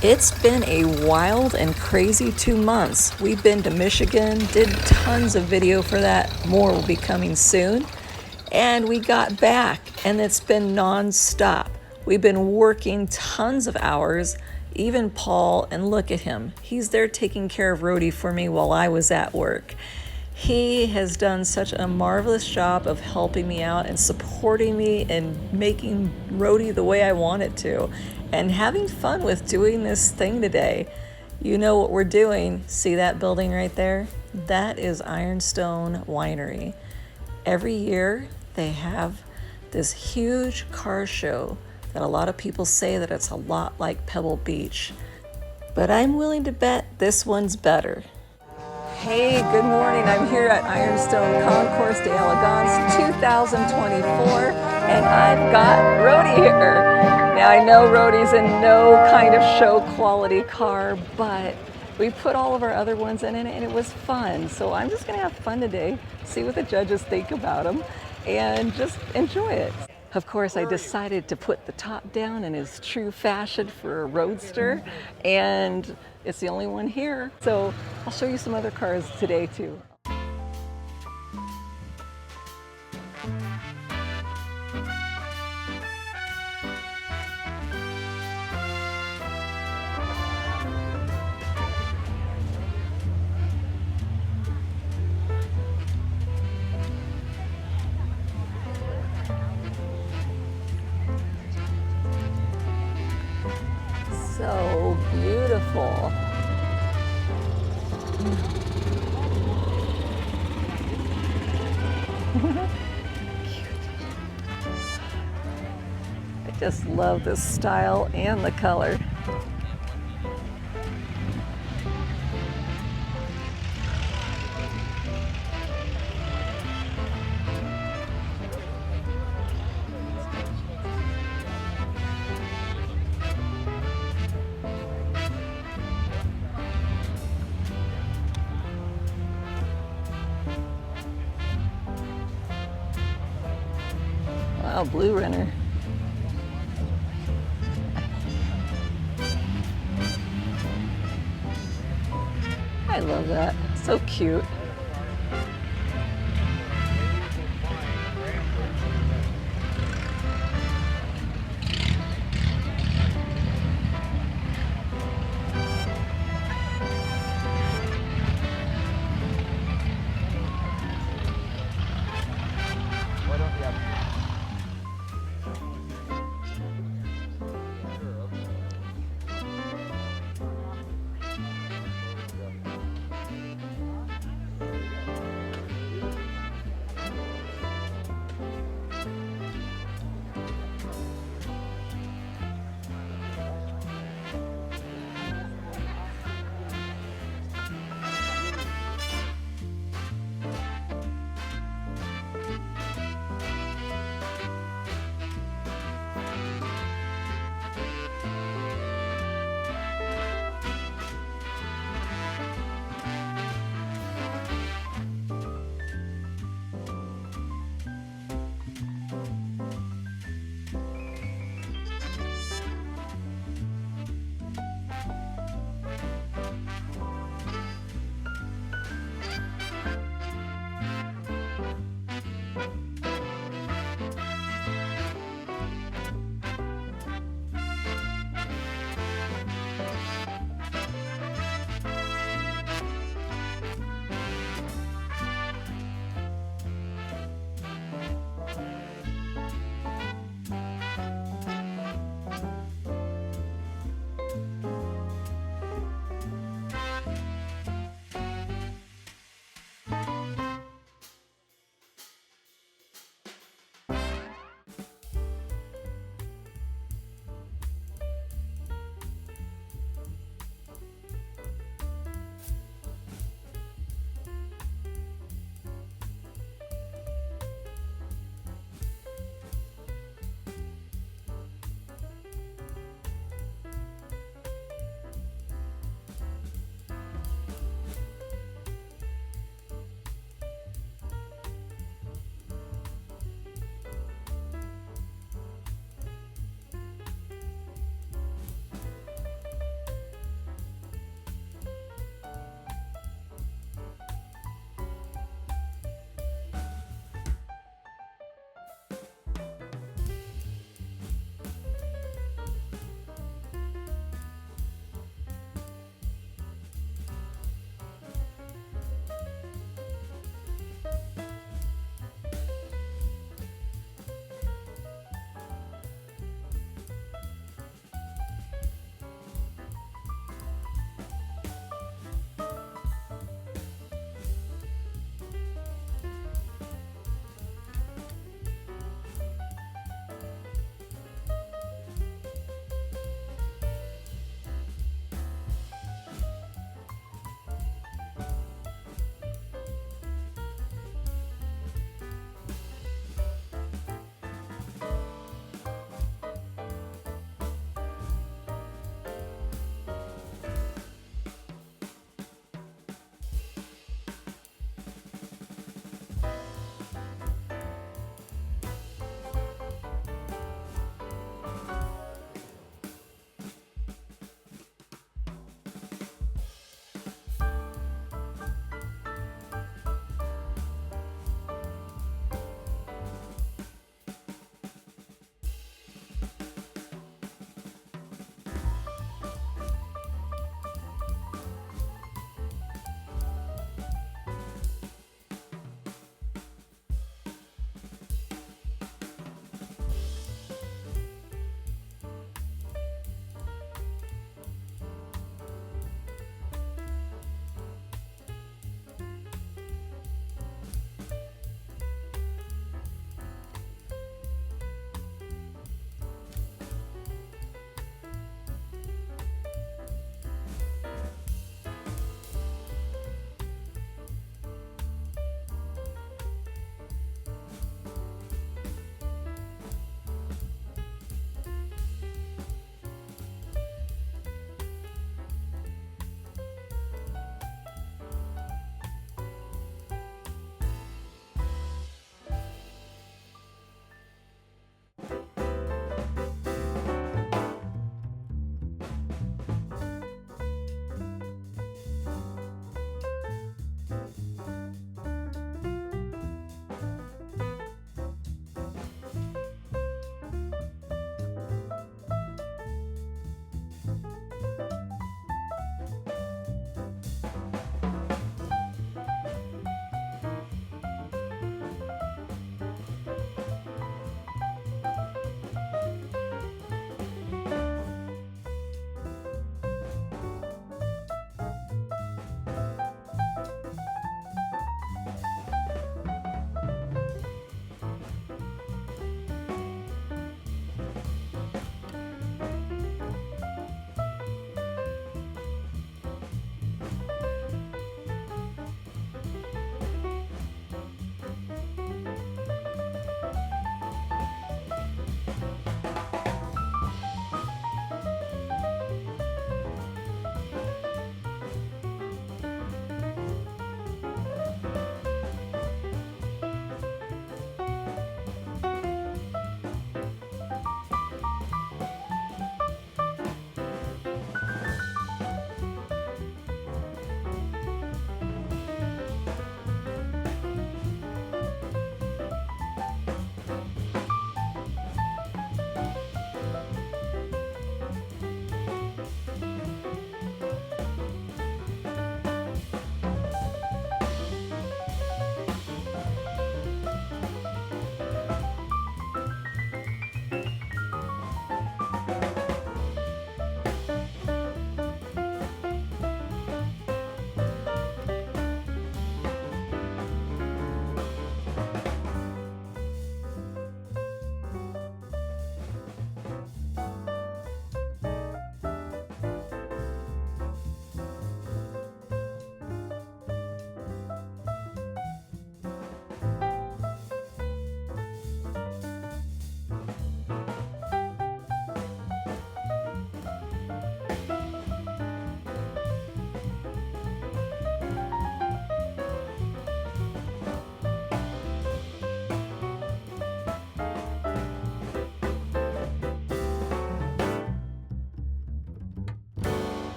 It's been a wild and crazy 2 months. We've been to Michigan, did tons of video for that. More will be coming soon. And we got back, and it's been non-stop. We've been working tons of hours, even Paul, and look at him. He's there taking care of Roadie for me while I was at work. He has done such a marvelous job of helping me out and supporting me and making Roadie the way I want it to, and having fun with doing this thing today. You know what we're doing. See that building right there? That is Ironstone Winery. Every year they have this huge car show that a lot of people say that it's a lot like Pebble Beach, but I'm willing to bet this one's better. Hey, good morning. I'm here at Ironstone Concourse d'Elegance 2024, and I've got Roadie here. Now, I know Roadie's in no kind of show quality car, but we put all of our other ones in it, and it was fun. So I'm just gonna have fun today, see what the judges think about him, and just enjoy it. Of course, I decided to put the top down in his true fashion for a Roadster, and it's the only one here. So I'll show you some other cars today too. So beautiful. I just love the style and the color. Wow, blue runner. I love that. So cute.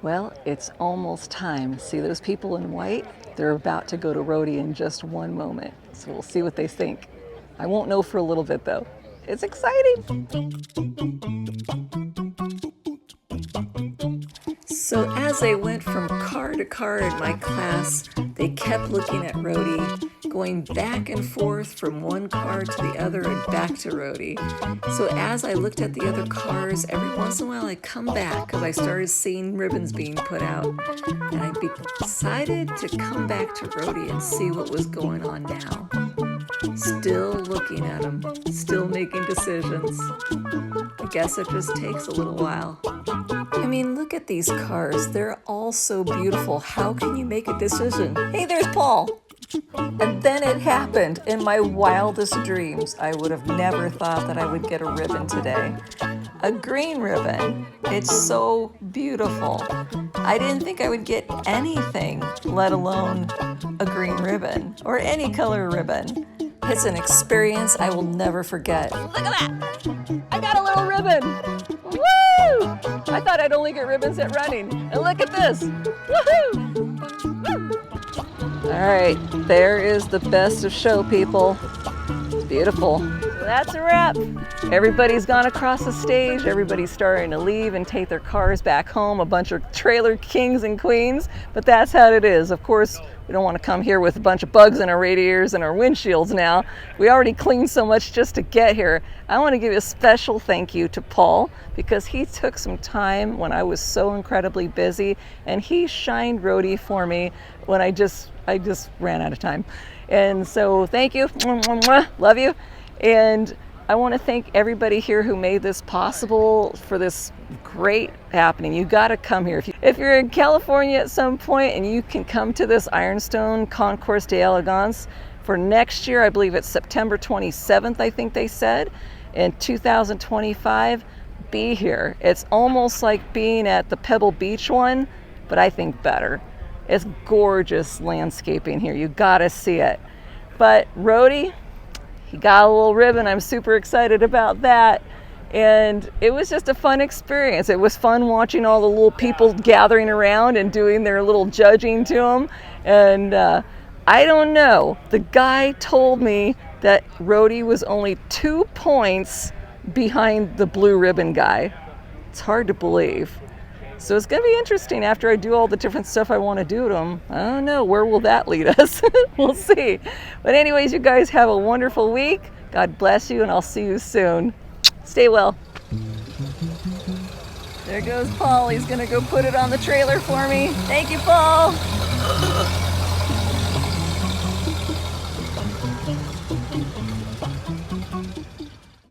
Well, it's almost time. See those people in white? They're about to go to Roadie in just one moment. So we'll see what they think. I won't know for a little bit though. It's exciting. So as I went from car to car in my class, they kept looking at Roadie, going back and forth from one car to the other and back to Roadie. So as I looked at the other cars, every once in a while I'd come back because I started seeing ribbons being put out. And I decided to come back to Roadie and see what was going on now. Still looking at them, still making decisions. I guess it just takes a little while. I mean, look at these cars. They're all so beautiful. How can you make a decision? Hey, there's Paul. And then it happened. In my wildest dreams, I would have never thought that I would get a ribbon today. A green ribbon. It's so beautiful. I didn't think I would get anything, let alone a green ribbon or any color ribbon. It's an experience I will never forget. Look at that! I got a little ribbon! Woo! I thought I'd only get ribbons at running. And look at this! Woohoo! Woo! All right, there is the best of show, people. It's beautiful. That's a wrap. Everybody's gone across the stage. Everybody's starting to leave and take their cars back home. A bunch of trailer kings and queens, but that's how it is. Of course, we don't want to come here with a bunch of bugs in our radiators and our windshields now. We already cleaned so much just to get here. I want to give a special thank you to Paul because he took some time when I was so incredibly busy and he shined Roadie for me when I just ran out of time. And so thank you. Love you. And I want to thank everybody here who made this possible for this great happening. You got to come here. If you're in California at some point and you can come to this Ironstone Concourse d'Elegance for next year, I believe it's September 27th, I think they said, in 2025, be here. It's almost like being at the Pebble Beach one, but I think better. It's gorgeous landscaping here. You got to see it. But Roadie, he got a little ribbon. I'm super excited about that. And it was just a fun experience. It was fun watching all the little people gathering around and doing their little judging to him. And I don't know. The guy told me that Roadie was only 2 points behind the blue ribbon guy. It's hard to believe. So it's going to be interesting after I do all the different stuff I want to do to them. I don't know, where will that lead us? We'll see. But anyways, you guys have a wonderful week. God bless you, and I'll see you soon. Stay well. There goes Paul. He's going to go put it on the trailer for me. Thank you, Paul.